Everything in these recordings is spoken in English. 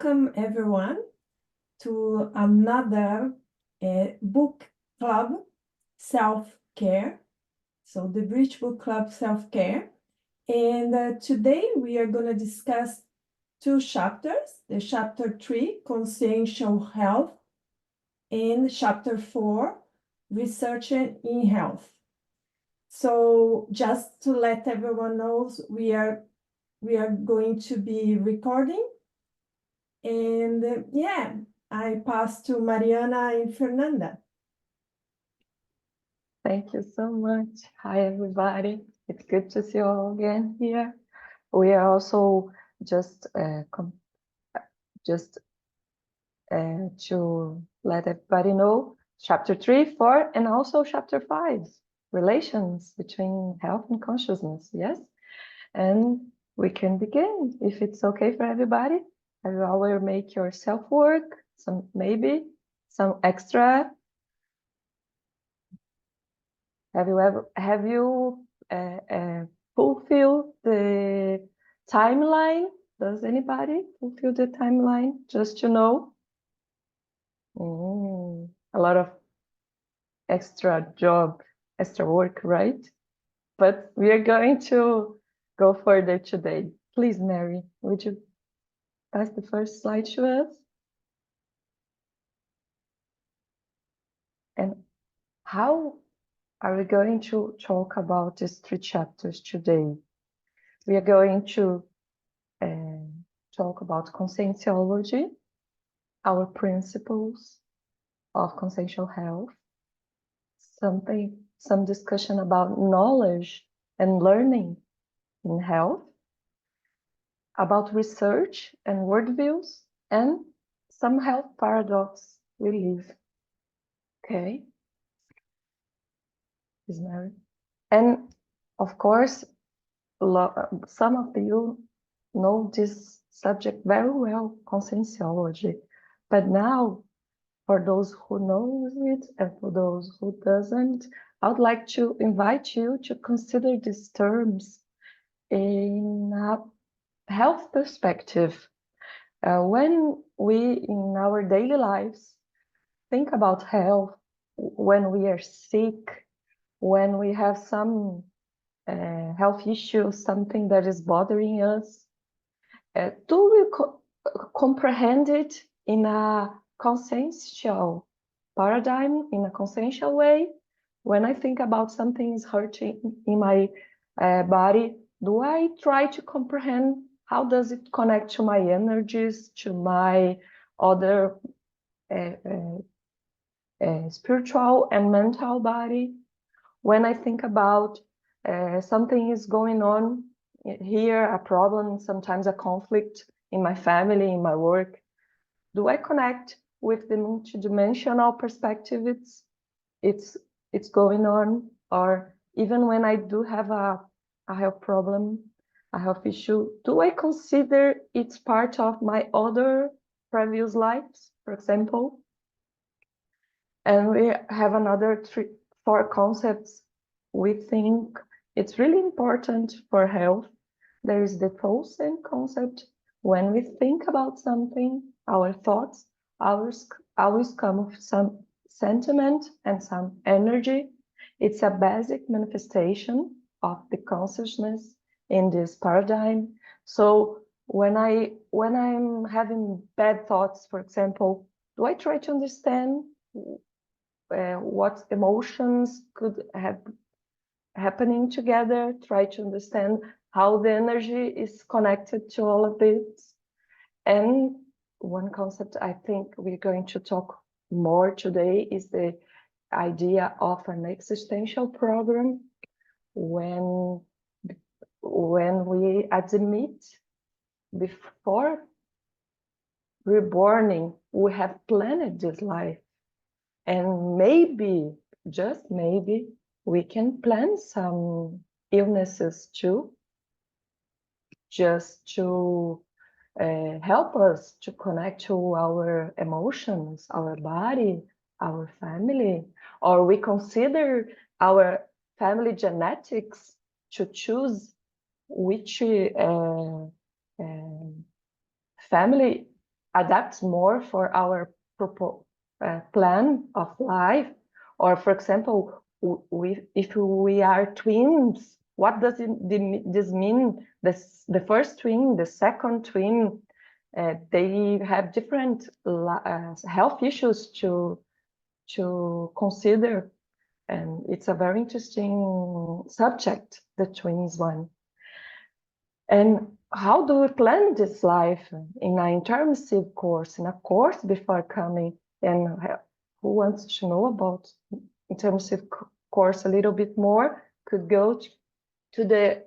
Welcome everyone to another book club, self-care. So the Bridge Book Club self-care. And today we are going to discuss two chapters, the chapter 3, consciential health, and chapter 4, research in health. So just to let everyone know, we are going to be recording. And yeah, I pass to Mariana and Fernanda. Thank you so much. Hi, everybody. It's good to see you all again here. We are also just to let everybody know chapter 3, 4, and also chapter 5, relations between health and consciousness. Yes, and we can begin if it's okay for everybody. I will always make your self-work, maybe some extra. Have you fulfilled the timeline? Does anybody fulfill the timeline? Just to know. A lot of extra work, right? But we are going to go further today. Please, Mary, would you pass the first slide to us? And how are we going to talk about these 3 chapters today? We are going to talk about conscientiology, our principles of consciential health, some discussion about knowledge and learning in health, about research and worldviews, and some health paradox we live. Okay, is Mary. And of course, some of you know this subject very well, conscientiology. But now, for those who knows it and for those who doesn't, I would like to invite you to consider these terms in a health perspective. When we, in our daily lives, think about health, when we are sick, when we have some health issues, something that is bothering us, do we comprehend it in a consciential paradigm, in a consciential way? When I think about something is hurting in my body, do I try to comprehend how does it connect to my energies, to my other spiritual and mental body? When I think about something is going on here, a problem, sometimes a conflict in my family, in my work, do I connect with the multidimensional perspective it's going on? Or even when I do have a health problem, a health issue, do I consider it's part of my other previous lives, for example? And we have another 4 concepts we think it's really important for health. There is the Tolstoy concept. When we think about something, our thoughts always come with some sentiment and some energy. It's a basic manifestation of the consciousness in this paradigm. So when I'm having bad thoughts, for example, do I try to understand what emotions could have happening together, try to understand how the energy is connected to all of this? And one concept I think we're going to talk more today is the idea of an existential program, when we admit before reborning we have planned this life, and maybe, just maybe, we can plan some illnesses too, just to help us to connect to our emotions, our body, our family. Or we consider our family genetics to choose which family adapts more for our plan of life. Or, for example, if we are twins, what does this mean? The first twin, the second twin, they have different health issues to consider, and it's a very interesting subject, the twins one. And how do we plan this life in an intermissive course, in a course before coming? And who wants to know about intermissive course a little bit more could go to the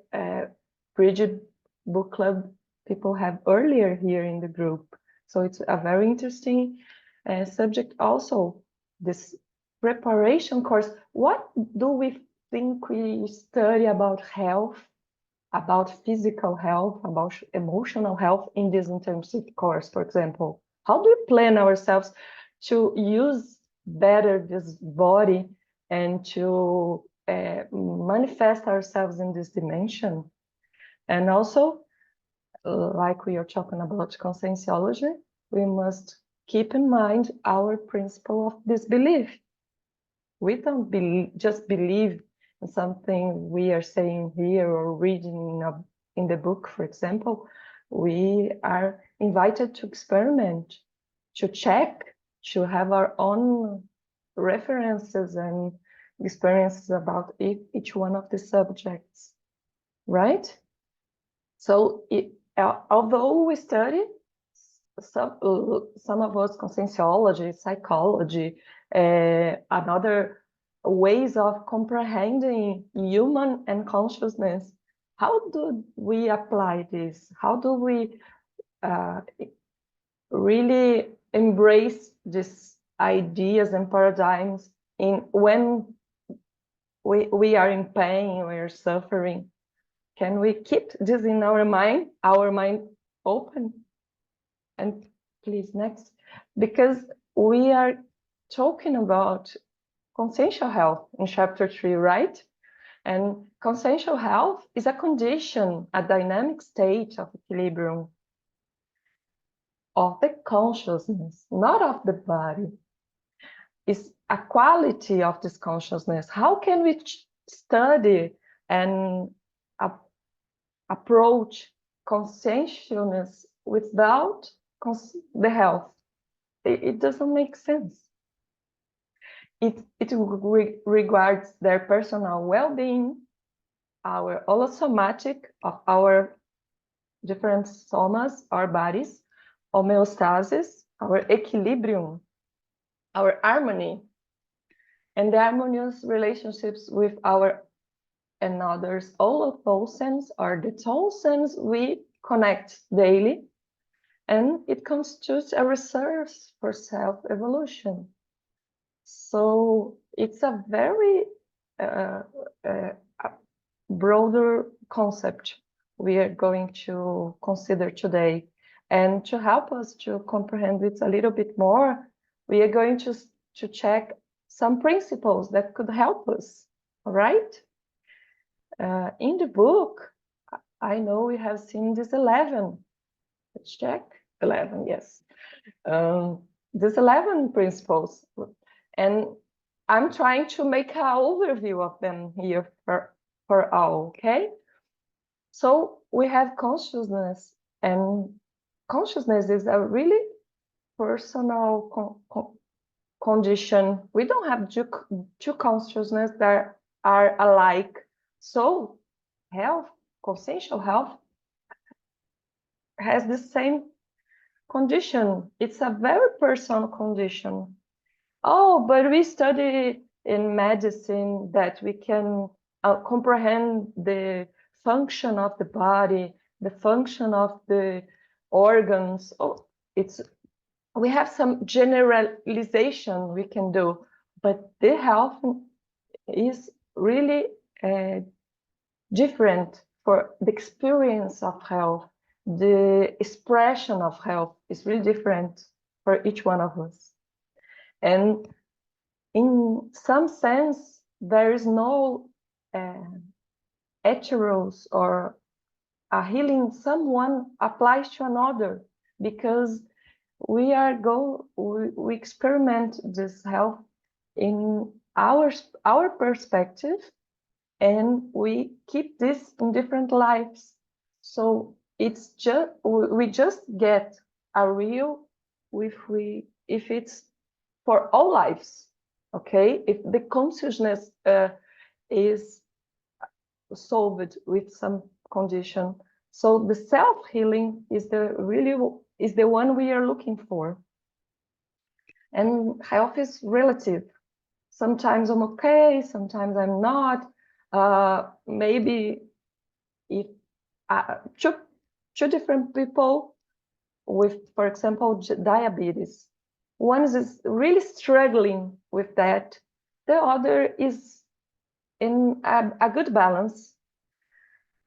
Bridget Book Club people have earlier here in the group. So it's a very interesting subject also, this preparation course. What do we think we study about health, about physical health, about emotional health in this intensive course, for example? How do we plan ourselves to use better this body and to manifest ourselves in this dimension? And also, like we are talking about conscientiology, we must keep in mind our principle of disbelief. We don't just believe in something we are saying here or reading in the book, for example. We are invited to experiment, to check, to have our own references and experiences about each one of the subjects, right? So although we study some of us conscientiology, psychology, another ways of comprehending human and consciousness, how do we apply this? How do we really embrace these ideas and paradigms when we are in pain, we are suffering? Can we keep this in our mind open? And please, next, because we are talking about consciential health in chapter 3, right? And consciential health is a condition, a dynamic state of equilibrium of the consciousness, not of the body. It's a quality of this consciousness. How can we study and approach conscientiousness without the health? It doesn't make sense. It regards their personal well-being, our holosomatic of our different somas, our bodies, homeostasis, our equilibrium, our harmony, and the harmonious relationships with our and others. All of those senses are the tonsils we connect daily, and it constitutes a resource for self-evolution. So it's a very broader concept we are going to consider today. And to help us to comprehend it a little bit more, we are going to check some principles that could help us, all right? In the book, I know we have seen this 11. Let's check. 11, yes. These 11 principles. And I'm trying to make an overview of them here for all, okay? So we have consciousness, and consciousness is a really personal condition. We don't have two consciousness that are alike. So health, consciential health, has the same condition. It's a very personal condition. Oh, but we study in medicine that we can comprehend the function of the body, the function of the organs. Oh, we have some generalization we can do, but the health is really different for the experience of health. The expression of health is really different for each one of us. And in some sense, there is no heteros or a healing someone applies to another, because we experiment this health in our perspective, and we keep this in different lives. So it's just we just get a real if it's for all lives, okay? If the consciousness is solved with some condition, so the self-healing is the one we are looking for. And health is relative. Sometimes I'm okay, sometimes I'm not. Maybe if two different people with, for example, diabetes, one is really struggling with that, the other is in a good balance,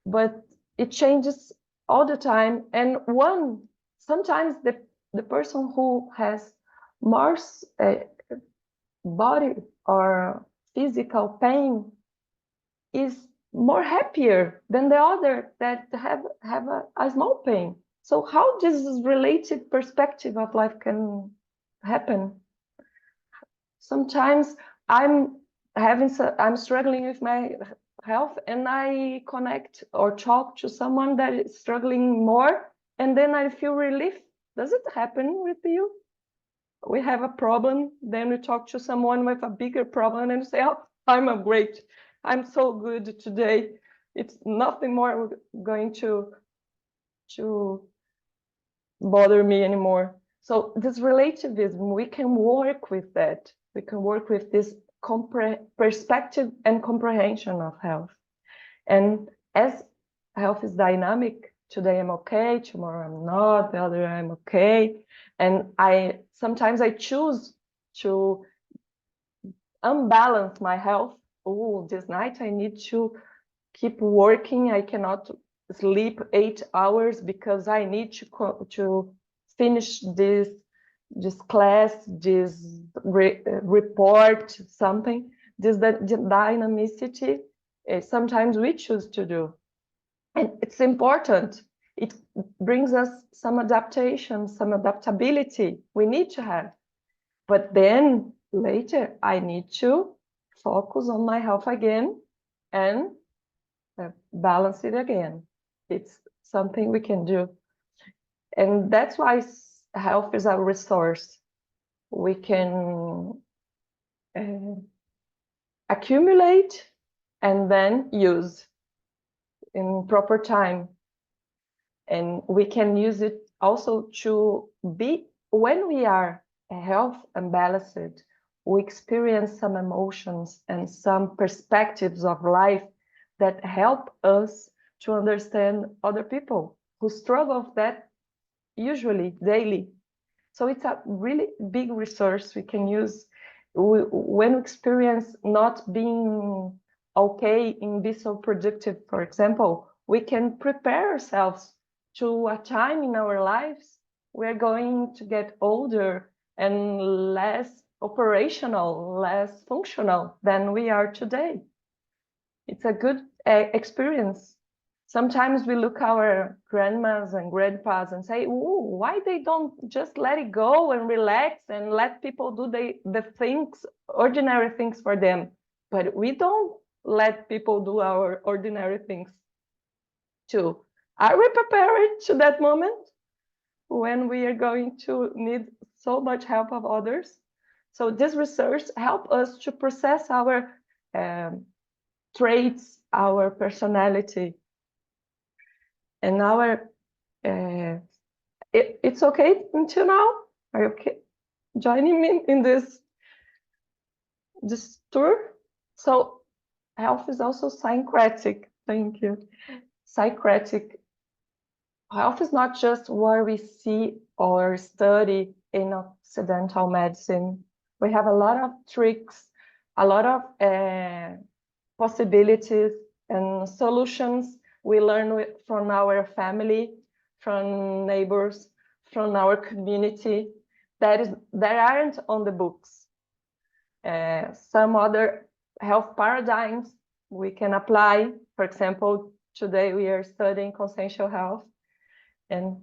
but it changes all the time. And sometimes the person who has more body or physical pain is more happier than the other that have a small pain. So how this related perspective of life can happen? Sometimes I'm struggling with my health, and I connect or talk to someone that is struggling more, and then I feel relief. Does it happen with you? We have a problem, then we talk to someone with a bigger problem and say, oh, I'm so good today. It's nothing more going to bother me anymore. So this relativism, we can work with that. We can work with this perspective and comprehension of health. And as health is dynamic, today I'm okay, tomorrow I'm not, the other I'm okay. And sometimes I choose to unbalance my health. Oh, this night I need to keep working. I cannot sleep 8 hours because I need to finish this class, this report, something. This dynamicity, sometimes we choose to do. And it's important. It brings us some adaptation, some adaptability we need to have. But then later I need to focus on my health again and balance it again. It's something we can do. And that's why health is a resource we can accumulate and then use in proper time. And we can use it also to be, when we are health and balanced, we experience some emotions and some perspectives of life that help us to understand other people who struggle with that usually daily. So it's a really big resource we can use when we experience not being okay in be so productive, for example. We can prepare ourselves to a time in our lives we're going to get older and less operational, less functional than we are today. It's a good experience. Sometimes we look our grandmas and grandpas and say, "Ooh, why they don't just let it go and relax and let people do the things, ordinary things for them?" But we don't let people do our ordinary things too. Are we prepared to that moment when we are going to need so much help of others? So this research helps us to process our traits, our personality, and our it's okay until now? Are you okay joining me in this tour? So health is also syncretic. Thank you. Syncretic. Health is not just what we see or study in Occidental medicine. We have a lot of tricks, a lot of possibilities and solutions we learn from our family, from neighbors, from our community that aren't on the books. Some other health paradigms we can apply. For example, today we are studying consciential health, and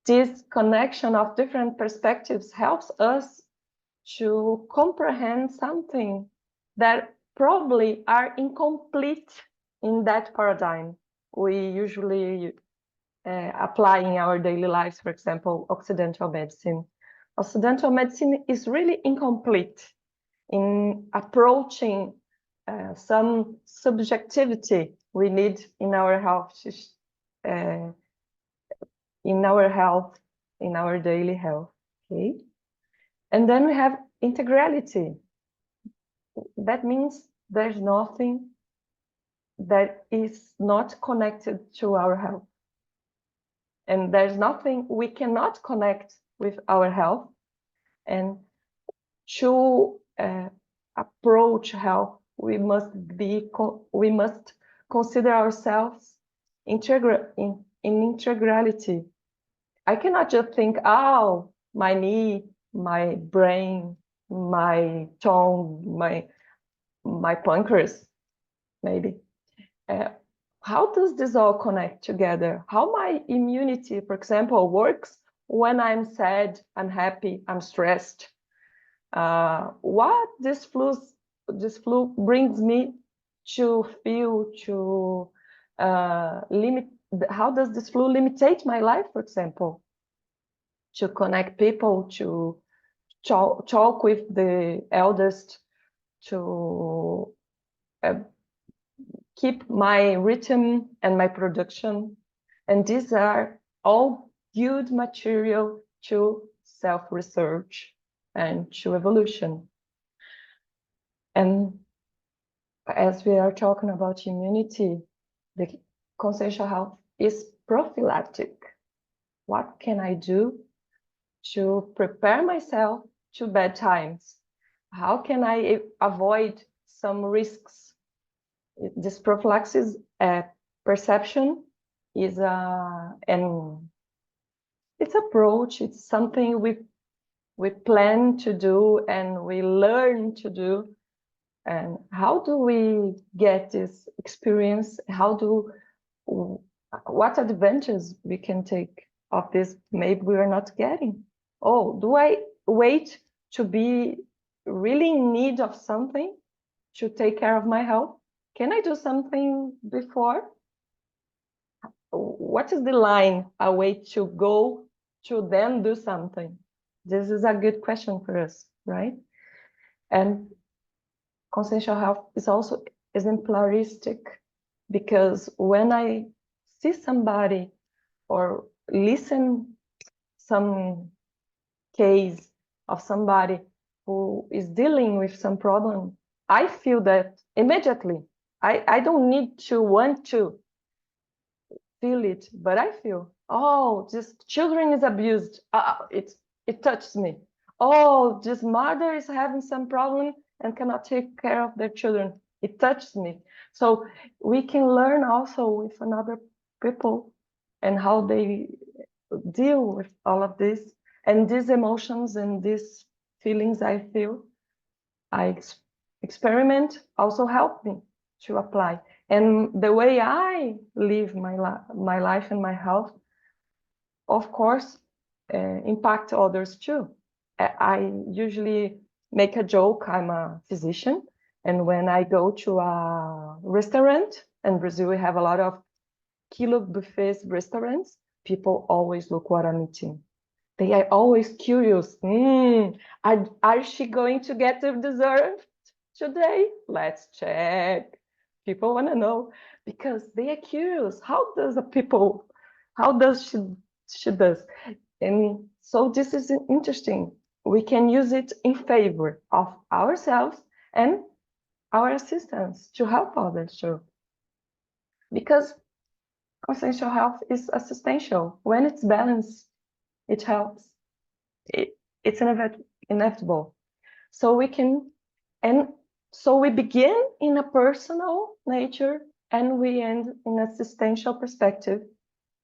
this connection of different perspectives helps us to comprehend something that probably are incomplete in that paradigm we usually apply in our daily lives. For example, Occidental medicine. Occidental medicine is really incomplete in approaching some subjectivity we need in our health, in our daily health. Okay, and then we have integrality. That means there's nothing that is not connected to our health, and there's nothing we cannot connect with our health. And to approach health, we must consider ourselves in integrality. I cannot just think, oh, my knee, my brain, my tongue, my pancreas, maybe. How does this all connect together? How my immunity, for example, works when I'm sad, I'm happy, I'm stressed. What this flu brings me to feel, to limit. How does this flu limitate my life, for example? To connect people, to talk with the eldest, to keep my rhythm and my production. And these are all good material to self-research and to evolution. And as we are talking about immunity, the consciential health is prophylactic. What can I do to prepare myself to bad times? How can I avoid some risks? This prophylaxis perception is an it's approach. It's something we plan to do and we learn to do. And how do we get this experience? What advantages we can take of this? Maybe we are not getting. Oh, do I wait to be really in need of something to take care of my health? Can I do something before? What is the line I wait to go to then do something? This is a good question for us, right? And consciential health is also exemplaristic, because when I see somebody or listen some case of somebody who is dealing with some problem, I feel that immediately. I don't need to want to feel it, but I feel, oh, this children is abused. It touches me. Oh, this mother is having some problem and cannot take care of their children. It touches me. So we can learn also with another people and how they deal with all of this, and these emotions and these feelings I feel, I experiment also help me to apply. And the way I live my life and my health, of course, impact others too. I usually make a joke. I'm a physician, and when I go to a restaurant, in Brazil we have a lot of kilo buffets restaurants, people always look what I'm eating. They are always curious. Are she going to get the dessert today? Let's check. People want to know because they are curious. How does she does? And so this is interesting. We can use it in favor of ourselves and our assistants to help others too. Because consciential health is assistential. When it's balanced, it helps. It's inevitable. So we can, and so we begin in a personal nature and we end in an existential perspective,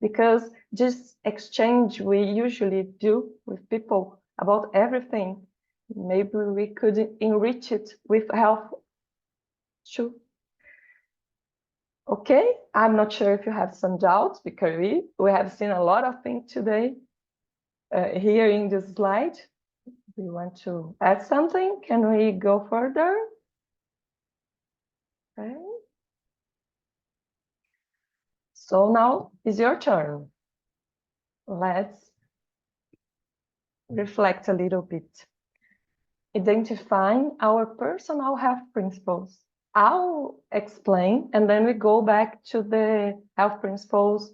because this exchange we usually do with people about everything, maybe we could enrich it with health too. Okay, I'm not sure if you have some doubts, because we have seen a lot of things today. here in this slide. Do you want to add something? Can we go further? Okay. So now is your turn. Let's reflect a little bit. Identifying our personal health principles. I'll explain, and then we go back to the health principles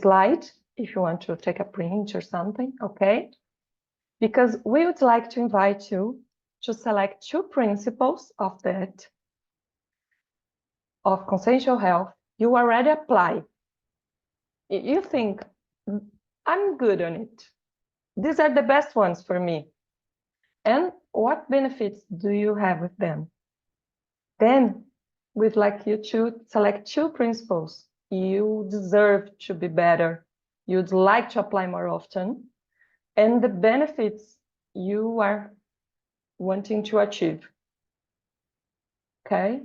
slide, if you want to take a print or something, okay? Because we would like to invite you to select 2 principles of that, of consciential health, you already apply. You think, I'm good on it. These are the best ones for me. And what benefits do you have with them? Then we'd like you to select 2 principles you deserve to be better, you'd like to apply more often, and the benefits you are wanting to achieve. Okay?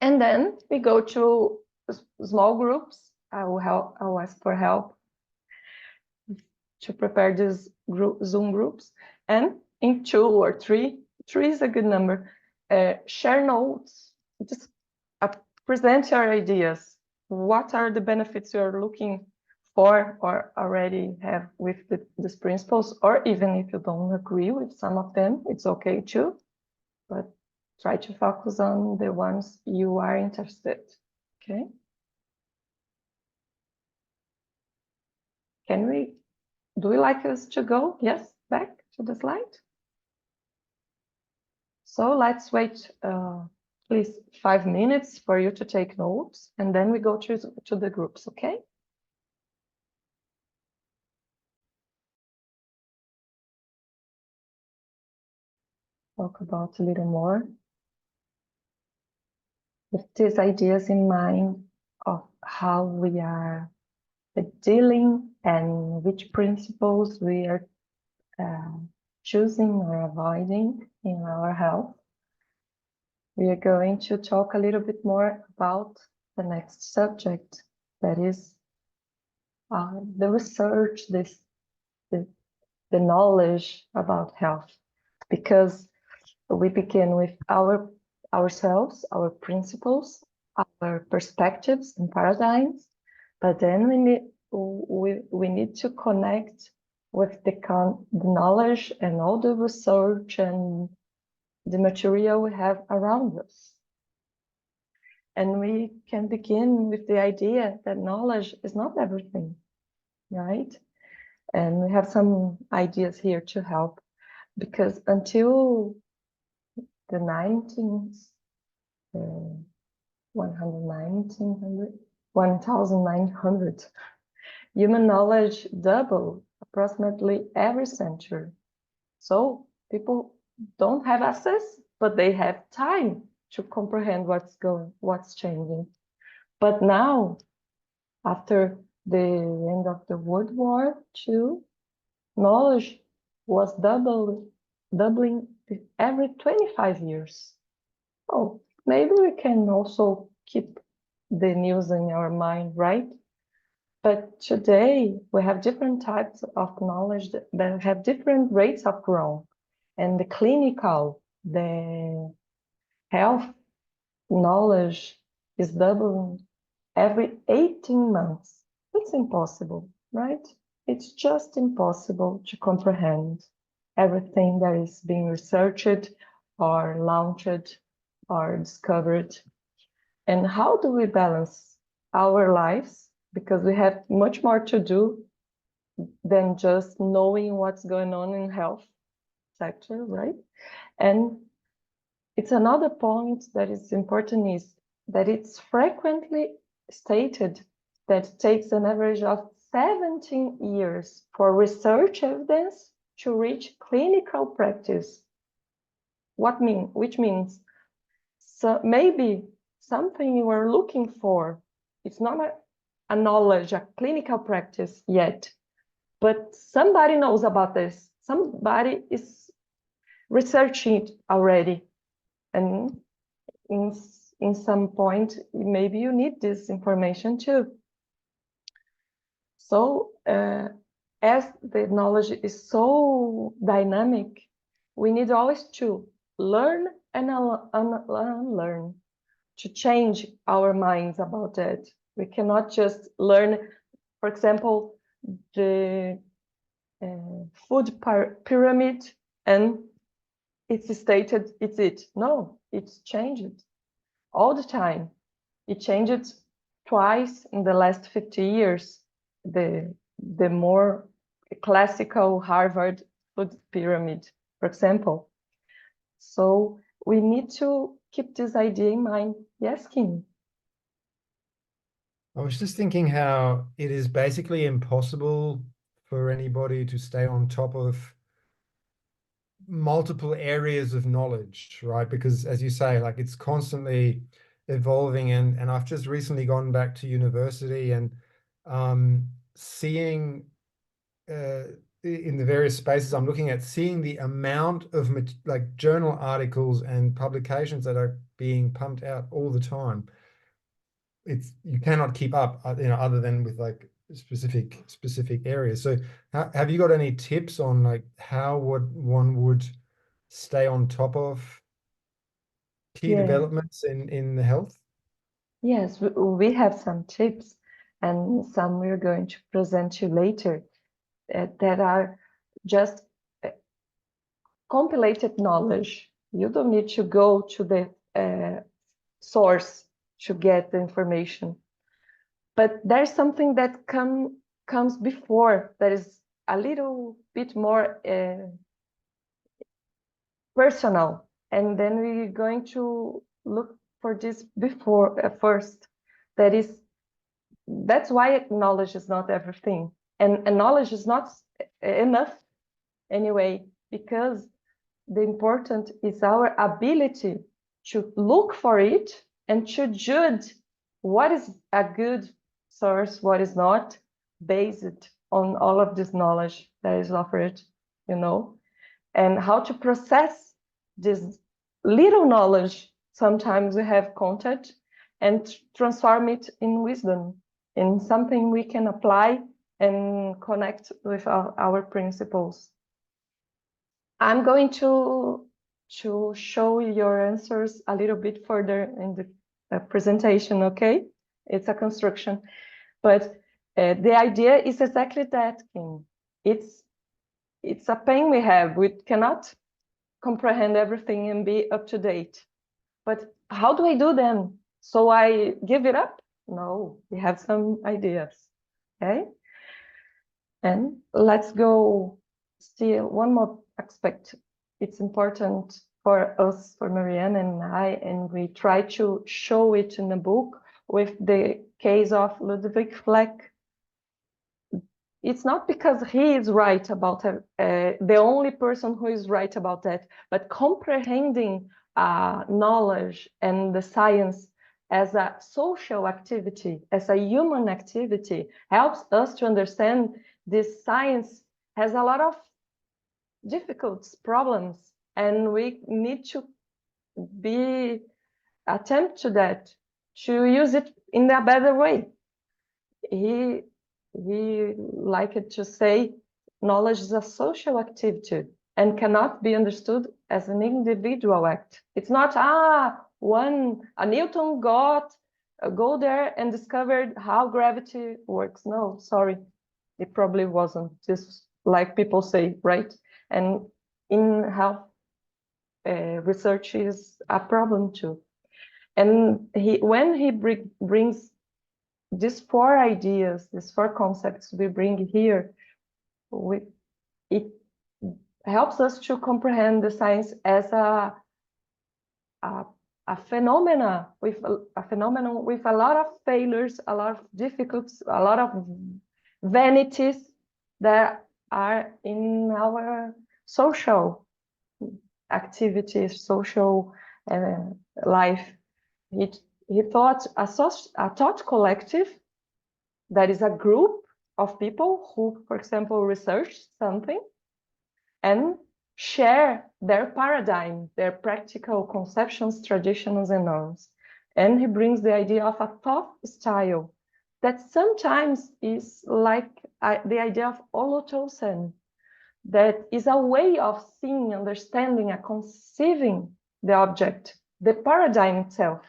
And then we go to small groups. I'll ask for help to prepare these Zoom groups. And in 2 or 3 is a good number, share notes, just present your ideas. What are the benefits you're looking for or already have with these principles, or even if you don't agree with some of them, it's okay too, but try to focus on the ones you are interested, okay? Do you like us to go? Yes, back to the slide. So let's wait please 5 minutes for you to take notes, and then we go to the groups, okay? Talk about a little more with these ideas in mind of how we are dealing and which principles we are choosing or avoiding in our health. We are going to talk a little bit more about the next subject, that is the research, the knowledge about health, because we begin with ourselves, our principles, our perspectives and paradigms, but then we need to connect with the knowledge and all the research and the material we have around us. And we can begin with the idea that knowledge is not everything, right? And we have some ideas here to help, because until the 1900, human knowledge doubled approximately every century. So people don't have access, but they have time to comprehend what's changing. But now, after the end of the World War II, knowledge was doubling every 25 years. Oh, maybe we can also keep the news in our mind, right? But today we have different types of knowledge that have different rates of growth. And the clinical, the health knowledge is doubling every 18 months. It's impossible, right? It's just impossible to comprehend everything that is being researched or launched or discovered. And how do we balance our lives? Because we have much more to do than just knowing what's going on in health sector, right? And it's another point that is important is that it's frequently stated that it takes an average of 17 years for research evidence to reach clinical practice. Which means, so maybe something you are looking for, it's not a knowledge, a clinical practice yet, but somebody knows about this. Somebody is researching it already. And in some point, maybe you need this information too. So as the knowledge is so dynamic, we need always to learn and unlearn, to change our minds about it. We cannot just learn, for example, the food pyramid, and it's stated it's it. No, it's changed all the time. It changed twice in the last 50 years. The more classical Harvard food pyramid, for example. So we need to keep this idea in mind. Yes, Kim? I was just thinking how it is basically impossible for anybody to stay on top of multiple areas of knowledge, right? Because as you say, like it's constantly evolving, and I've just recently gone back to university and seeing in the various spaces I'm looking at, seeing the amount of like journal articles and publications that are being pumped out all the time. You cannot keep up, other than with like specific areas. So have you got any tips on like how one would stay on top of key Yeah. developments in the health? Yes, we have some tips, and some we're going to present you later that are just compilated knowledge. You don't need to go to the source to get the information. But there's something that comes before that is a little bit more personal, and then we're going to look for this before first. That's why knowledge is not everything, and knowledge is not enough anyway, because the important is our ability to look for it and to judge what is a good source, what is not, based on all of this knowledge that is offered, and how to process this little knowledge. Sometimes we have content, and transform it in wisdom, in something we can apply and connect with our principles. I'm going to show your answers a little bit further in the presentation, okay? It's a construction, but the idea is exactly that, Kim. It's a pain we have. We cannot comprehend everything and be up to date. But how do I do then? So I give it up? No, we have some ideas, okay? And let's go see one more aspect. It's important for us, for Marianne and I, and we try to show it in the book with the case of Ludwig Fleck. It's not because he is right about the only person who is right about that, but comprehending knowledge and the science as a social activity, as a human activity, helps us to understand this science has a lot of difficult problems, and we need to attempt to that, to use it in a better way. He liked to say knowledge is a social activity and cannot be understood as an individual act. It's not a Newton go there and discovered how gravity works. No, sorry, it probably wasn't just like people say, right? And in health, research is a problem too. And when he brings these four ideas, these four concepts we bring here, it helps us to comprehend the science as a phenomenon with a lot of failures, a lot of difficulties, a lot of vanities that are in our social activities, social life. He thought a thought collective, that is a group of people who, for example, research something and share their paradigm, their practical conceptions, traditions, and norms. And he brings the idea of a thought style that sometimes is like the idea of holotrosen, that is a way of seeing, understanding, and conceiving the object, the paradigm itself.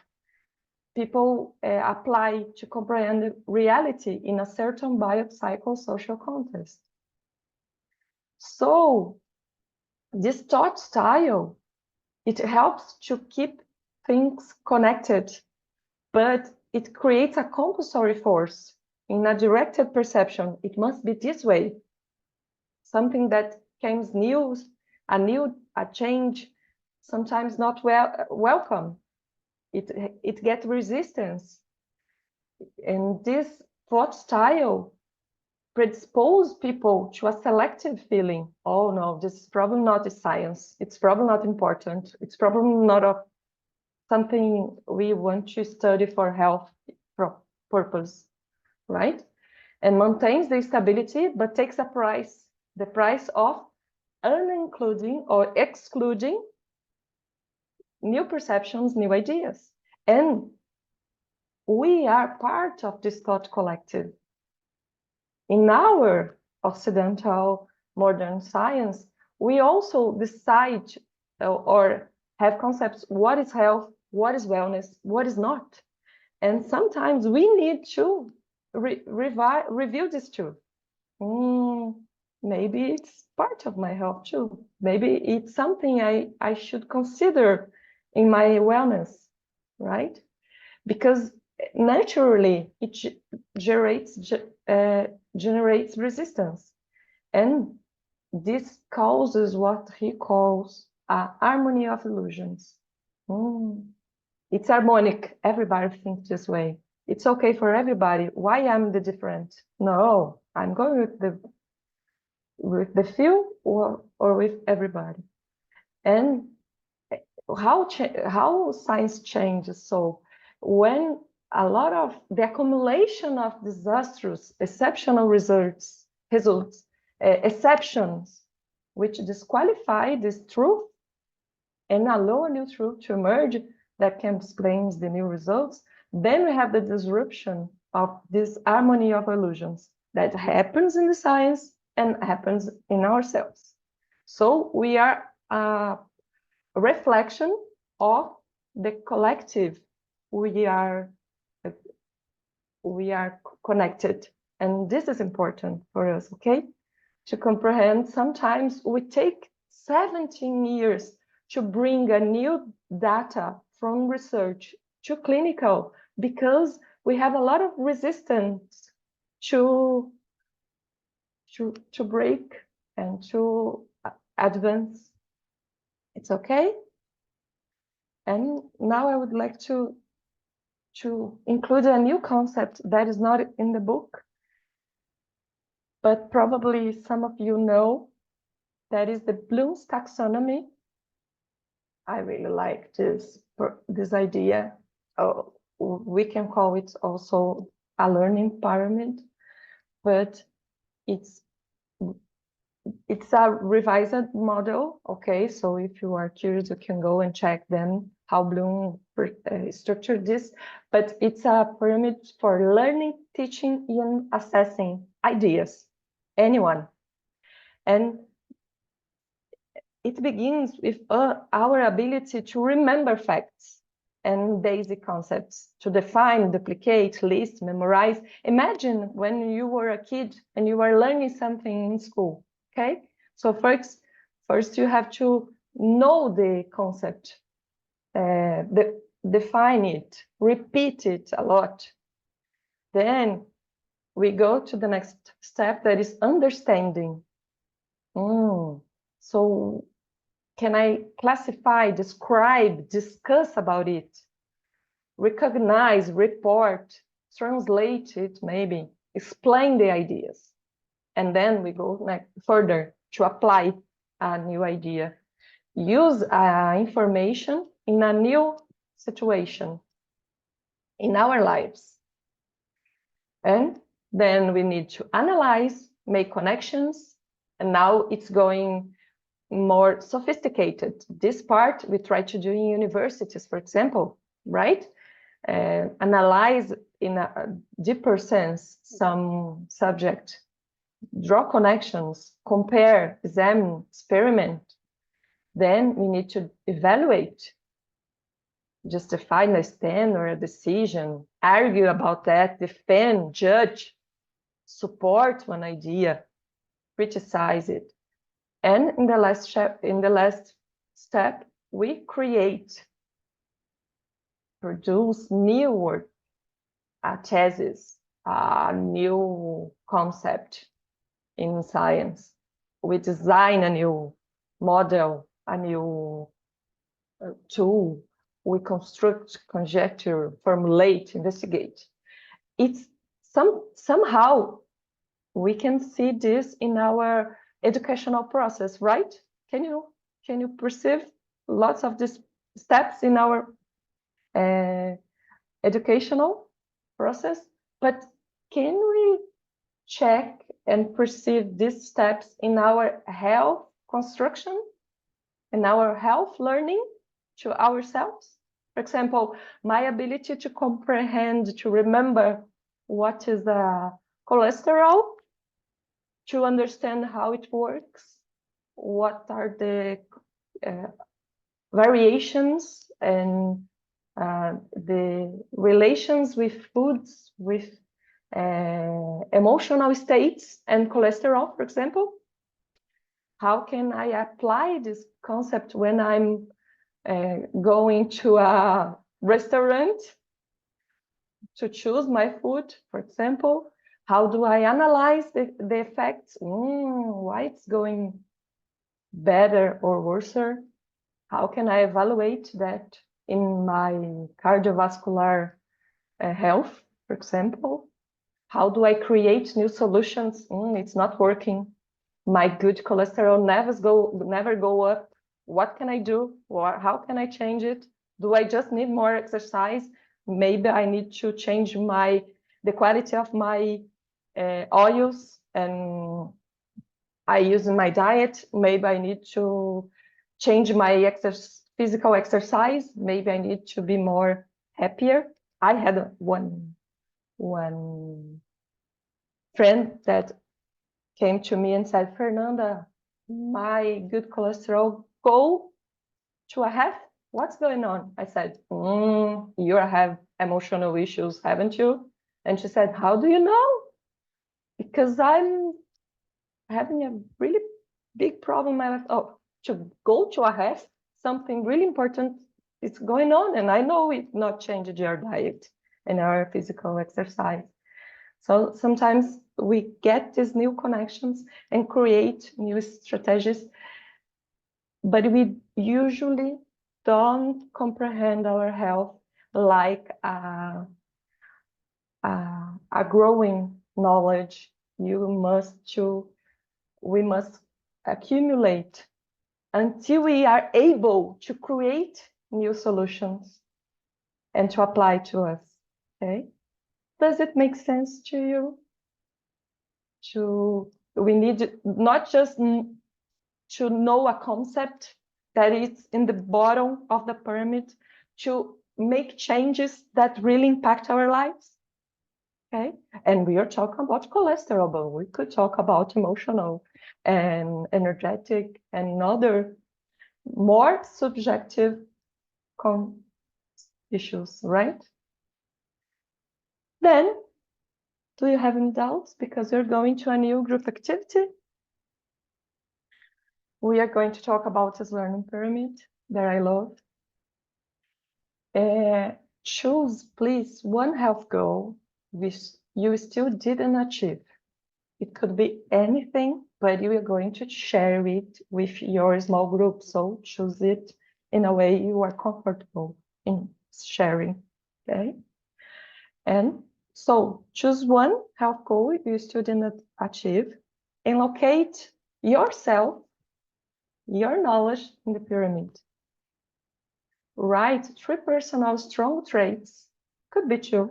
People apply to comprehend reality in a certain biopsychosocial context. So this thought style, it helps to keep things connected, but it creates a compulsory force in a directed perception. It must be this way. Something that comes new, a change, sometimes not welcome. It gets resistance. And this thought style predispose people to a selective feeling. Oh no, this is probably not a science. It's probably not important. It's probably not something we want to study for health purpose, right? And maintains the stability, but takes a price, the price of unincluding or excluding new perceptions, new ideas. And we are part of this thought collective. In our Occidental modern science, we also decide or have concepts, what is health, what is wellness, what is not. And sometimes we need to review this too. Maybe it's part of my health too. Maybe it's something I should consider in my wellness, right? Because naturally it generates resistance, and this causes what he calls a harmony of illusions. It's harmonic. Everybody thinks this way. It's okay for everybody. Why am the different? No, I'm going with the few or with everybody. And how science changes. So when a lot of the accumulation of disastrous, exceptional results, exceptions, which disqualify this truth and allow a new truth to emerge that can explain the new results, then we have the disruption of this harmony of illusions that happens in the science and happens in ourselves. So we are a reflection of the collective. We are connected, and this is important for us, okay? To comprehend, sometimes we take 17 years to bring a new data from research to clinical, because we have a lot of resistance to break and to advance. It's okay. And now I would like to include a new concept that is not in the book, but probably some of you know, that is the Bloom's taxonomy. I really like this idea. Oh, we can call it also a learning pyramid, but it's a revised model. Okay, so if you are curious, you can go and check then how Bloom structured this. But it's a pyramid for learning, teaching, and assessing ideas, anyone. And it begins with our ability to remember facts and basic concepts, to define, duplicate, list, memorize. Imagine when you were a kid and you were learning something in school, okay? So first you have to know the concept, define it, repeat it a lot. Then we go to the next step, that is understanding. So can I classify, describe, discuss about it, recognize, report, translate it, maybe explain the ideas? And then we go further to apply a new idea, use information in a new situation in our lives. And then we need to analyze, make connections, and now it's going more sophisticated. This part we try to do in universities, for example, right? Analyze in a deeper sense some subject, draw connections, compare, examine, experiment, then we need to evaluate, justify a stand or a decision, argue about that, defend, judge, support one idea, criticize it. And in the last step, we create, produce new work, a thesis, a new concept in science. We design a new model, a new tool. We construct, conjecture, formulate, investigate. It's somehow we can see this in our educational process, right? Can you perceive lots of these steps in our educational process? But can we check and perceive these steps in our health construction, in our health learning to ourselves? For example, my ability to comprehend, to remember what is cholesterol, to understand how it works, what are the variations and the relations with foods, with emotional states and cholesterol, for example. How can I apply this concept when I'm going to a restaurant to choose my food, for example? How do I analyze the effects? Why it's going better or worse? How can I evaluate that in my cardiovascular health, for example? How do I create new solutions? It's not working. My good cholesterol never go up. What can I do? Or how can I change it? Do I just need more exercise? Maybe I need to change the quality of my oils and I use in my diet. Maybe I need to change my physical exercise. Maybe I need to be more happier. I had one friend that came to me and said, Fernanda, my good cholesterol go to a half. What's going on? I said, you have emotional issues, haven't you? And she said, how do you know? Because I'm having a really big problem in my life. Oh, to go to a half, something really important is going on. And I know it's not changed your diet and our physical exercise. So sometimes we get these new connections and create new strategies, but we usually don't comprehend our health like a growing knowledge. We must accumulate until we are able to create new solutions and to apply to us. Okay? Does it make sense to you? We need not just to know a concept that is in the bottom of the pyramid, to make changes that really impact our lives. Okay, and we are talking about cholesterol, but we could talk about emotional and energetic and other more subjective issues, right? Then, do you have any doubts? Because we're going to a new group activity. We are going to talk about this learning pyramid that I love. Choose, please, one health goal which you still didn't achieve. It could be anything, but you are going to share it with your small group. So choose it in a way you are comfortable in sharing, okay? And so choose one health goal you still didn't achieve and locate yourself, your knowledge in the pyramid. Write 3 personal strong traits, could be 2.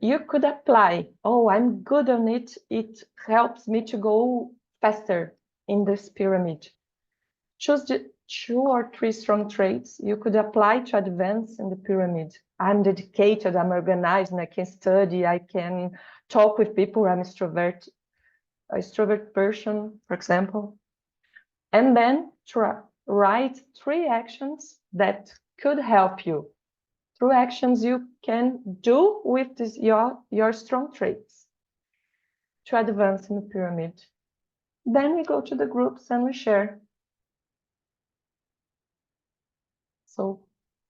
You could apply, I'm good on it. It helps me to go faster in this pyramid. Choose 2 or 3 strong traits you could apply to advance in the pyramid. I'm dedicated, I'm organized, and I can study, I can talk with people, I'm extrovert person, for example. And then write 3 actions that could help you. 3 actions you can do with your strong traits to advance in the pyramid. Then we go to the groups and we share. So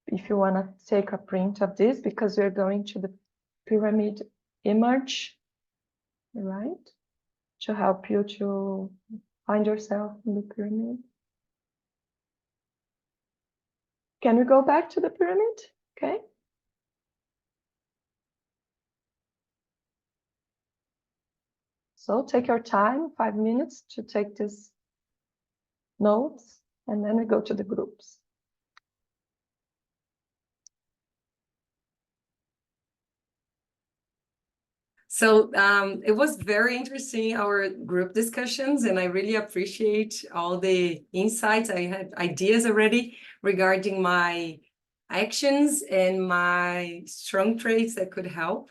if you want to take a print of this, because we're going to the pyramid image, right? To help you to find yourself in the pyramid. Can we go back to the pyramid? Okay. So take your time, 5 minutes to take these notes, and then we go to the groups. So it was very interesting, our group discussions, and I really appreciate all the insights. I had ideas already regarding my actions and my strong traits that could help.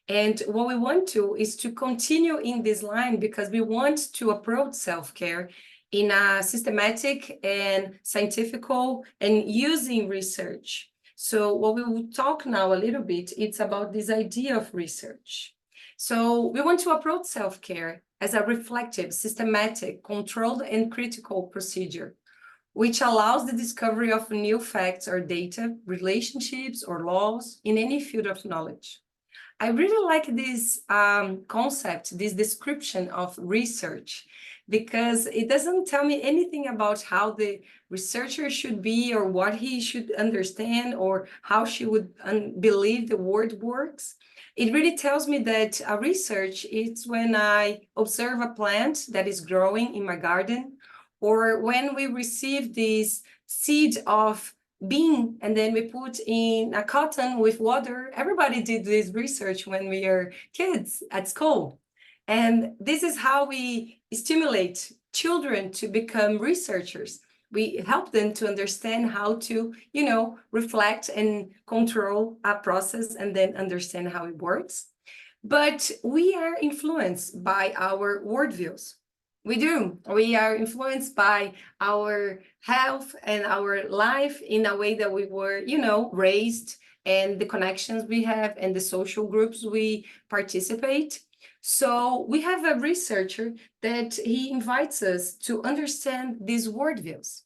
And what we want to is to continue in this line, because we want to approach self-care in a systematic and scientific and using research. So what we will talk now a little bit, it's about this idea of research. So we want to approach self-care as a reflective, systematic, controlled, and critical procedure, which allows the discovery of new facts or data, relationships, or laws in any field of knowledge. I really like this concept, this description of research, because it doesn't tell me anything about how the researcher should be or what he should understand or how she would believe the word works. It really tells me that a research is when I observe a plant that is growing in my garden, or when we receive this seed of bean and then we put in a cotton with water. Everybody did this research when we were kids at school. And this is how we stimulate children to become researchers. We help them to understand how to, reflect and control a process and then understand how it works. But we are influenced by our worldviews. We do. We are influenced by our health and our life in a way that we were, raised, and the connections we have and the social groups we participate. So we have a researcher that he invites us to understand these worldviews.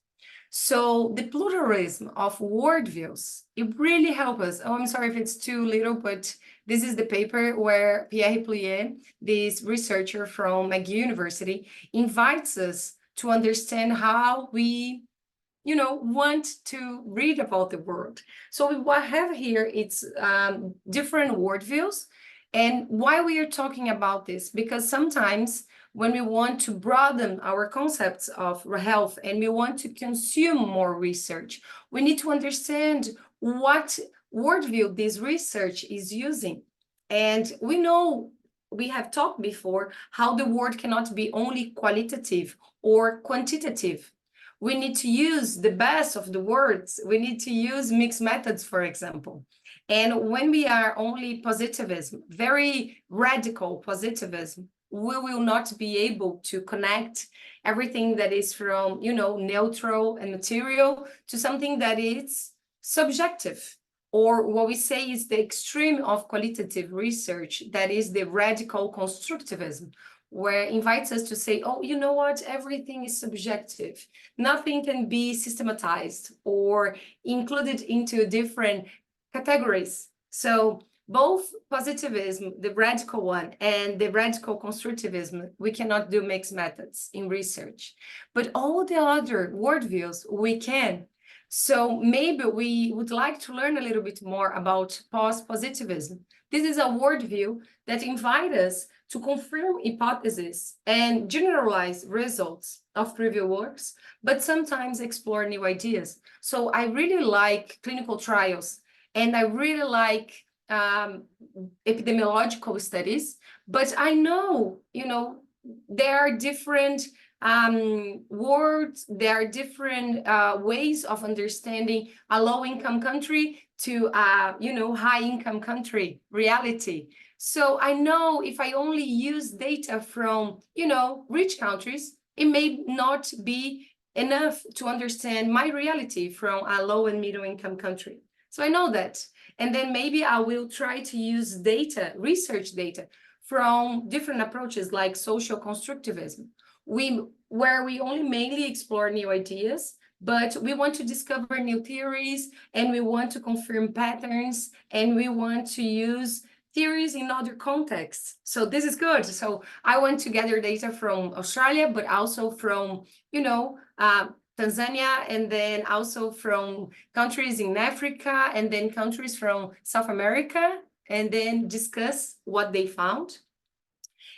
So the pluralism of worldviews, it really helps us. Oh, I'm sorry if it's too little, but this is the paper where Pierre Plier, this researcher from McGill University, invites us to understand how we, want to read about the world. So what I have here, it's different worldviews. And why we are talking about this, because sometimes when we want to broaden our concepts of health and we want to consume more research, we need to understand what worldview this research is using. And we know, we have talked before, how the word cannot be only qualitative or quantitative. We need to use the best of the words. We need to use mixed methods, for example. And when we are only positivism, very radical positivism, we will not be able to connect everything that is from, neutral and material to something that is subjective. Or what we say is the extreme of qualitative research, that is the radical constructivism, where it invites us to say, oh, you know what, everything is subjective. Nothing can be systematized or included into different categories. So both positivism, the radical one, and the radical constructivism, we cannot do mixed methods in research. But all the other worldviews, we can. So maybe we would like to learn a little bit more about post-positivism. This is a worldview that invites us to confirm hypotheses and generalize results of previous works, but sometimes explore new ideas. So I really like clinical trials, and I really like epidemiological studies, but I know, there are different words, there are different ways of understanding a low-income country to high-income country reality. So I know if I only use data from rich countries, it may not be enough to understand my reality from a low and middle income country. So I know that. And then maybe I will try to use data, research data, from different approaches like social constructivism, where we only mainly explore new ideas, but we want to discover new theories, and we want to confirm patterns, and we want to use theories in other contexts. So this is good. So I want to gather data from Australia, but also from, Tanzania, and then also from countries in Africa, and then countries from South America, and then discuss what they found.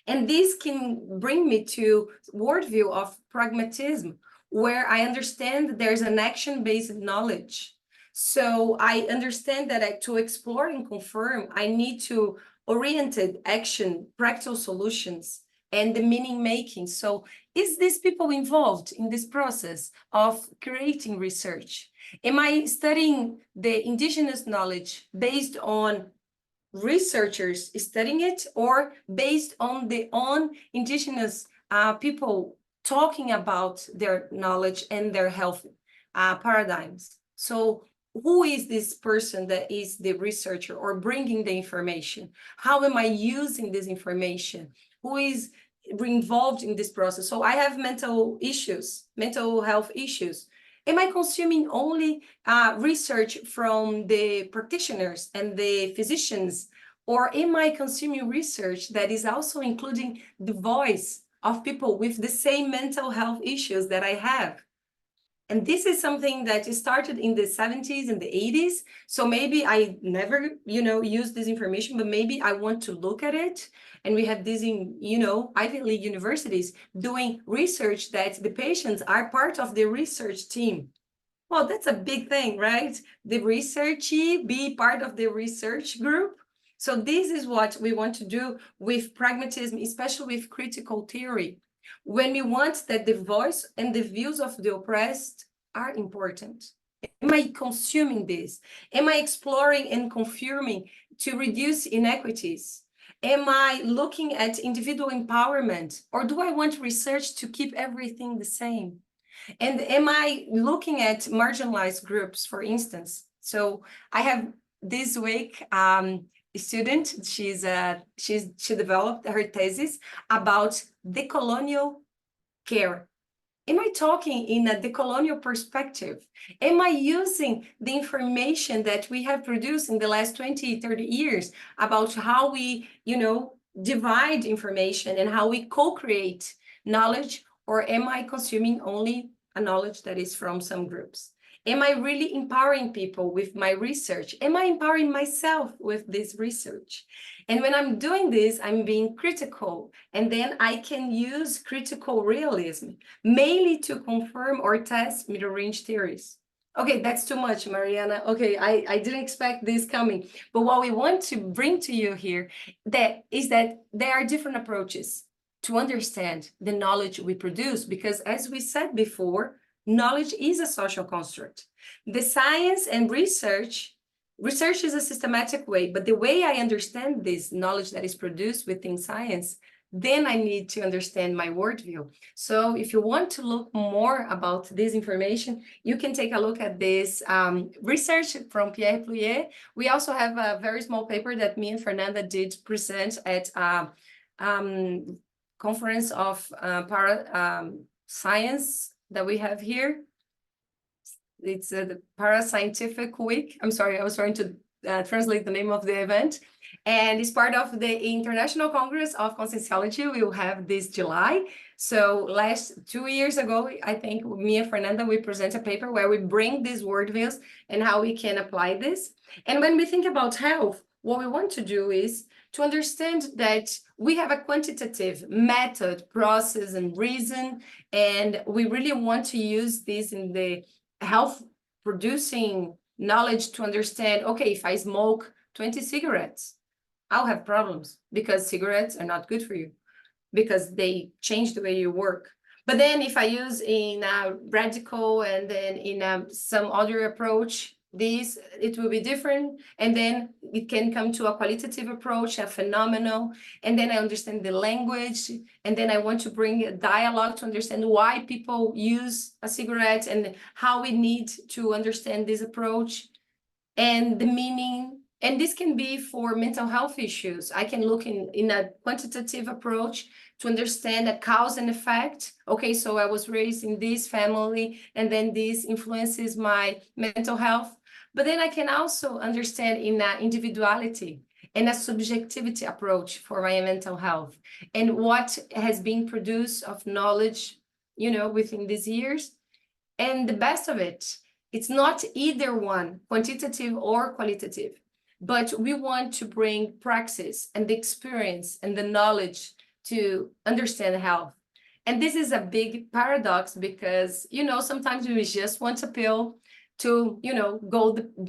And this can bring me to worldview of pragmatism, where I understand there's an action-based knowledge. So I understand that to explore and confirm, I need to oriented action, practical solutions, and the meaning making. So is these people involved in this process of creating research? Am I studying the indigenous knowledge based on researchers studying it, or based on the own indigenous people talking about their knowledge and their health paradigms? So who is this person that is the researcher or bringing the information? How am I using this information? Who is involved in this process? So I have mental health issues. Am I consuming only research from the practitioners and the physicians, or am I consuming research that is also including the voice of people with the same mental health issues that I have? And this is something that started in the 70s and the 80s. So maybe I never, used this information, but maybe I want to look at it. And we have this in, Ivy League universities doing research that the patients are part of the research team. Well, that's a big thing, right? The researchee be part of the research group. So this is what we want to do with pragmatism, especially with critical theory, when we want that the voice and the views of the oppressed are important. Am I consuming this? Am I exploring and confirming to reduce inequities? Am I looking at individual empowerment, or do I want research to keep everything the same? And am I looking at marginalized groups, for instance? So I have this week a student. She developed her thesis about decolonial care. Am I talking in a decolonial perspective? Am I using the information that we have produced in the last 20, 30 years about how we, divide information and how we co-create knowledge? Or am I consuming only a knowledge that is from some groups? Am I really empowering people with my research? Am I empowering myself with this research? And when I'm doing this, I'm being critical, and then I can use critical realism, mainly to confirm or test middle-range theories. Okay, that's too much, Mariana. Okay, I didn't expect this coming. But what we want to bring to you here is that there are different approaches to understand the knowledge we produce, because as we said before, knowledge is a social construct. The science and research is a systematic way, but the way I understand this knowledge that is produced within science, then I need to understand my worldview. So if you want to look more about this information, you can take a look at this research from Pierre Plouillet. We also have a very small paper that me and Fernanda did present at conference of science that we have here. It's the Parascientific Week. I'm sorry, I was trying to translate the name of the event. And it's part of the International Congress of Conscientiology. We will have this July. So 2 years ago, I think me and Fernanda, we present a paper where we bring these worldviews and how we can apply this. And when we think about health, what we want to do is to understand that we have a quantitative method, process, and reason, and we really want to use this in the health producing knowledge to understand, okay, if I smoke 20 cigarettes, I'll have problems because cigarettes are not good for you, because they change the way you work. But then if I use in a radical and then in some other approach, it will be different. And then it can come to a qualitative approach, a phenomenal, and then I understand the language. And then I want to bring a dialogue to understand why people use a cigarette and how we need to understand this approach and the meaning. And this can be for mental health issues. I can look in a quantitative approach to understand a cause and effect. Okay, so I was raised in this family, and then this influences my mental health. But then I can also understand in an individuality and a subjectivity approach for my mental health and what has been produced of knowledge, within these years. And the best of it, it's not either one, quantitative or qualitative, but we want to bring praxis and the experience and the knowledge to understand health. And this is a big paradox because, sometimes we just want a pill to,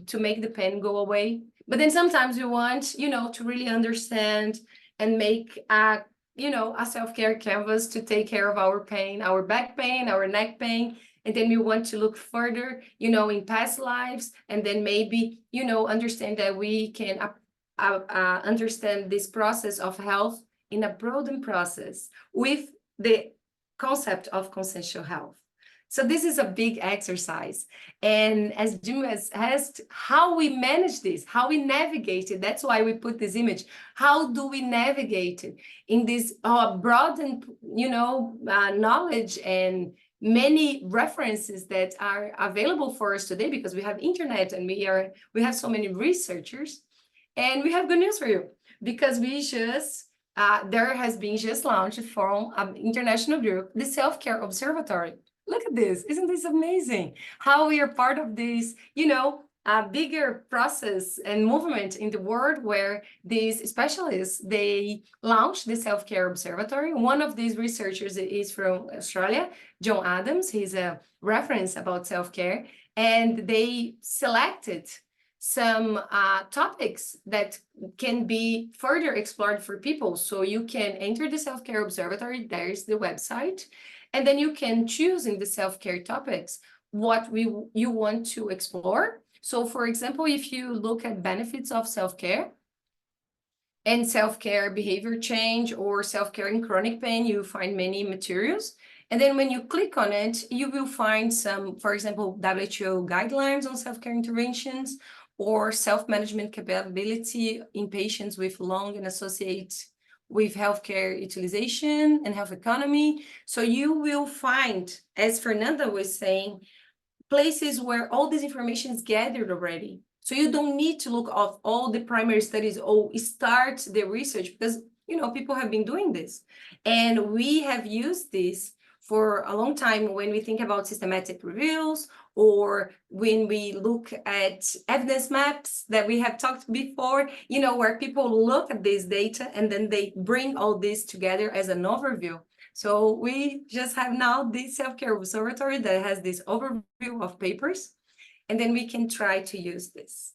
to make the pain go away. But then sometimes we want, to really understand and make a self-care canvas to take care of our pain, our back pain, our neck pain. And then we want to look further, in past lives, and then maybe, understand that we can understand this process of health in a broadened process with the concept of consciential health. So this is a big exercise. And as Jim has asked, how we manage this, how we navigate it, that's why we put this image. How do we navigate it in this broadened, knowledge and many references that are available for us today, because we have internet and we have so many researchers. And we have good news for you, because we just there has been just launched from an international group, the Self-Care Observatory. Look at this, isn't this amazing? How we are part of this, a bigger process and movement in the world where these specialists, they launched the Self-Care Observatory. One of these researchers is from Australia, John Adams. He's a reference about self-care, and they selected some topics that can be further explored for people. So you can enter the Self-Care Observatory, there's the website, and then you can choose in the self-care topics what you want to explore. So for example, if you look at benefits of self-care and self-care behavior change or self-care in chronic pain, you find many materials. And then when you click on it, you will find some, for example, WHO guidelines on self-care interventions or self-management capability in patients with lung and associate with healthcare utilization and health economy. So you will find, as Fernanda was saying, places where all this information is gathered already. So you don't need to look at all the primary studies or start the research, because people have been doing this. And we have used this for a long time when we think about systematic reviews, or when we look at evidence maps that we have talked before, where people look at this data and then they bring all this together as an overview. So we just have now this Self-Care Observatory that has this overview of papers, and then we can try to use this.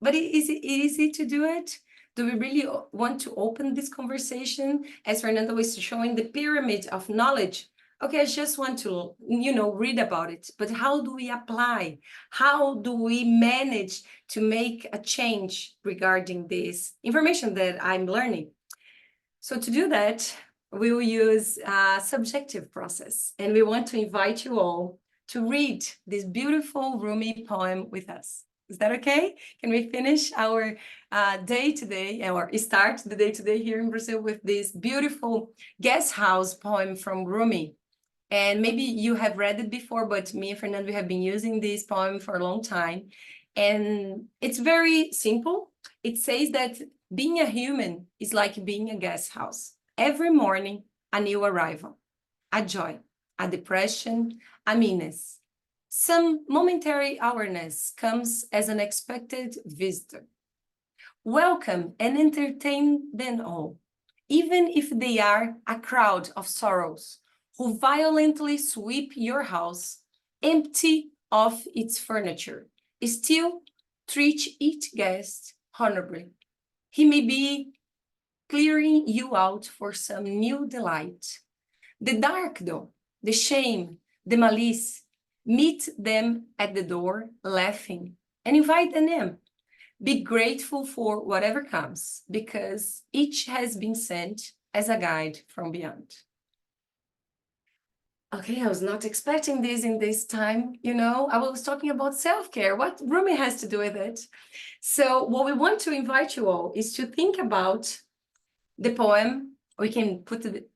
But is it easy to do it? Do we really want to open this conversation? As Fernanda was showing, the pyramid of knowledge. Okay, I just want to, read about it, but how do we apply? How do we manage to make a change regarding this information that I'm learning? So to do that, we will use a subjective process, and we want to invite you all to read this beautiful Rumi poem with us. Is that okay? Can we finish our day today, or start the day today here in Brazil with this beautiful guest house poem from Rumi? And maybe you have read it before, but me and Fernando, we have been using this poem for a long time. And it's very simple. It says that being a human is like being a guest house. Every morning, a new arrival, a joy, a depression, a meanness. Some momentary awareness comes as an unexpected visitor. Welcome and entertain them all, even if they are a crowd of sorrows who violently sweep your house, empty of its furniture. Still, treat each guest honorably. He may be clearing you out for some new delight. The dark, though, the shame, the malice. Meet them at the door, laughing, and invite them in. Be grateful for whatever comes, because each has been sent as a guide from beyond. Okay, I was not expecting this in this time, you know. I was talking about self-care, what Rumi has to do with it. So what we want to invite you all is to think about the poem. We can put it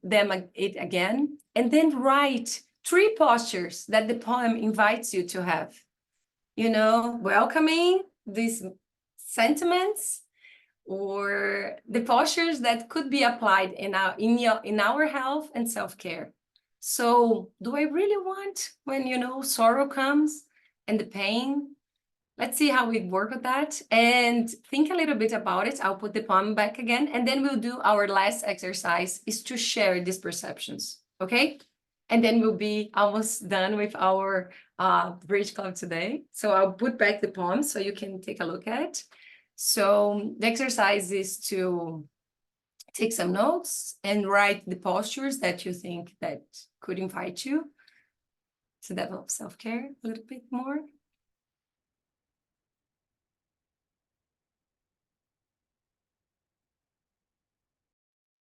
again, and then write 3 postures that the poem invites you to have. You know, welcoming these sentiments, or the postures that could be applied in our health and self-care. So do I really want when, you know, sorrow comes and the pain? Let's see how we work with that and think a little bit about it. I'll put the poem back again, and then we'll do our last exercise is to share these perceptions, okay? And then we'll be almost done with our bridge club today. So I'll put back the poem so you can take a look at it. So the exercise is to take some notes and write the postures that you think that could invite you to develop self-care a little bit more.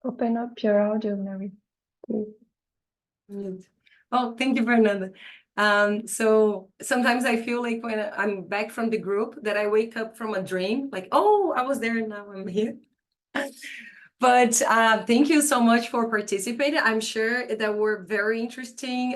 Open up your audio, Mary, please. Oh, thank you, Fernanda. So sometimes I feel like when I'm back from the group that I wake up from a dream, like, oh, I was there and now I'm here. But thank you so much for participating. I'm sure that were very interesting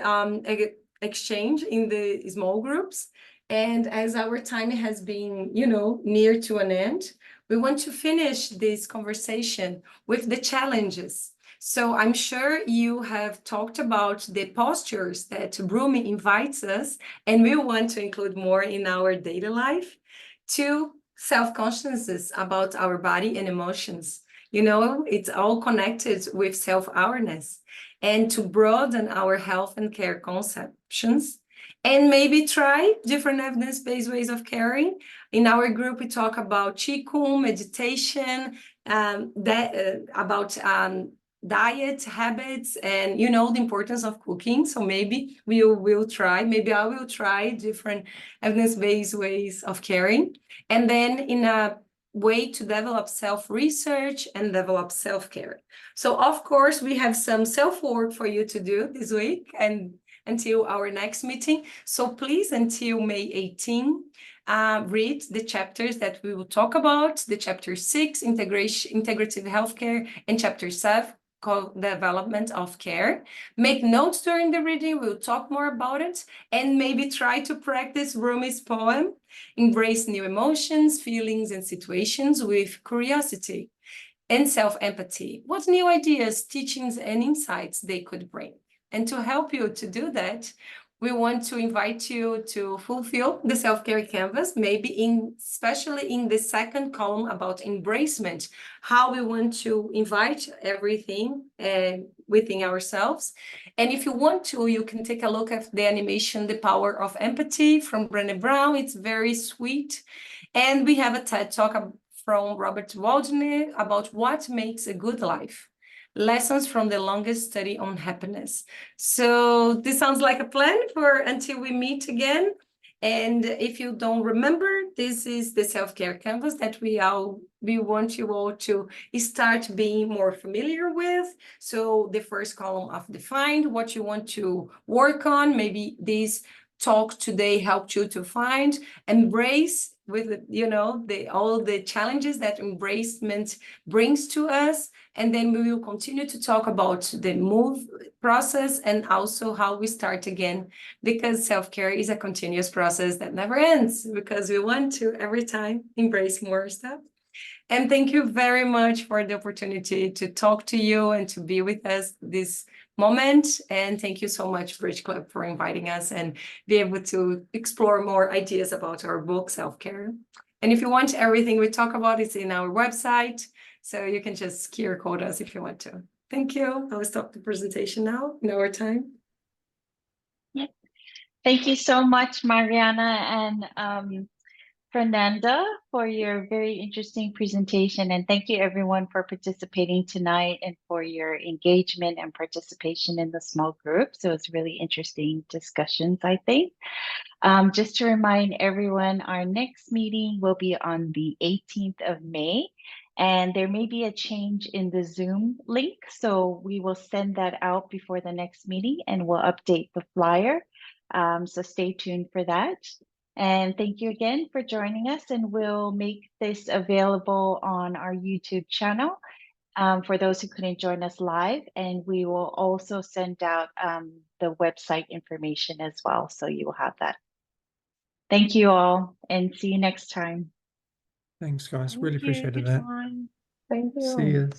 exchange in the small groups. And as our time has been, you know, near to an end, we want to finish this conversation with the challenges. So I'm sure you have talked about the postures that Rumi invites us, and we want to include more in our daily life, to self-consciousness about our body and emotions. You know, it's all connected with self-awareness, and to broaden our health and care conceptions, and maybe try different evidence-based ways of caring. In our group, we talk about Qigong, meditation, about diet habits, and, you know, the importance of cooking. So maybe maybe I will try different evidence-based ways of caring. And then in a way to develop self-research and develop self-care. So of course, we have some self-work for you to do this week and until our next meeting. So please, until May 18, read the chapters that we will talk about, the chapter 6, integrative healthcare, and chapter 7, called development of care. Make notes during the reading, we'll talk more about it, and maybe try to practice Rumi's poem, embrace new emotions, feelings, and situations with curiosity and self-empathy. What new ideas, teachings, and insights they could bring. And to help you to do that, we want to invite you to fulfill the self-care canvas, maybe especially in the second column about embracement, how we want to invite everything within ourselves. And if you want to, you can take a look at the animation, The Power of Empathy from Brené Brown. It's very sweet. And we have a TED Talk from Robert Waldner about what makes a good life. Lessons from the longest study on happiness. So this sounds like a plan for until we meet again. And if you don't remember, this is the self-care canvas that we want you all to start being more familiar with. So the first column of define what you want to work on. Maybe this talk today helped you to find, embrace with, you know, all the challenges that embracement brings to us. And then we will continue to talk about the move process and also how we start again, because self-care is a continuous process that never ends, because we want to every time embrace more stuff. And thank you very much for the opportunity to talk to you and to be with us this moment. And thank you so much, Bridge Club, for inviting us and be able to explore more ideas about our book, Self-Care. And if you want everything we talk about, it's in our website. So you can just QR code us if you want to. Thank you. I'll stop the presentation now in our time. Yeah. Thank you so much, Mariana. And Fernanda, for your very interesting presentation. And thank you everyone for participating tonight and for your engagement and participation in the small groups. So it's really interesting discussions, I think. Just to remind everyone, our next meeting will be on the 18th of May. And there may be a change in the Zoom link. So we will send that out before the next meeting and we'll update the flyer. So stay tuned for that. And thank you again for joining us, and we'll make this available on our YouTube channel for those who couldn't join us live. And we will also send out the website information as well, so you will have that. Thank you all, and see you next time. Thanks, guys. Thank Really you. appreciated Good that. time. Thank you. See you.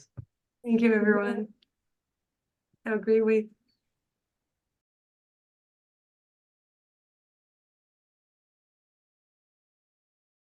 Thank you, everyone. Have a great week.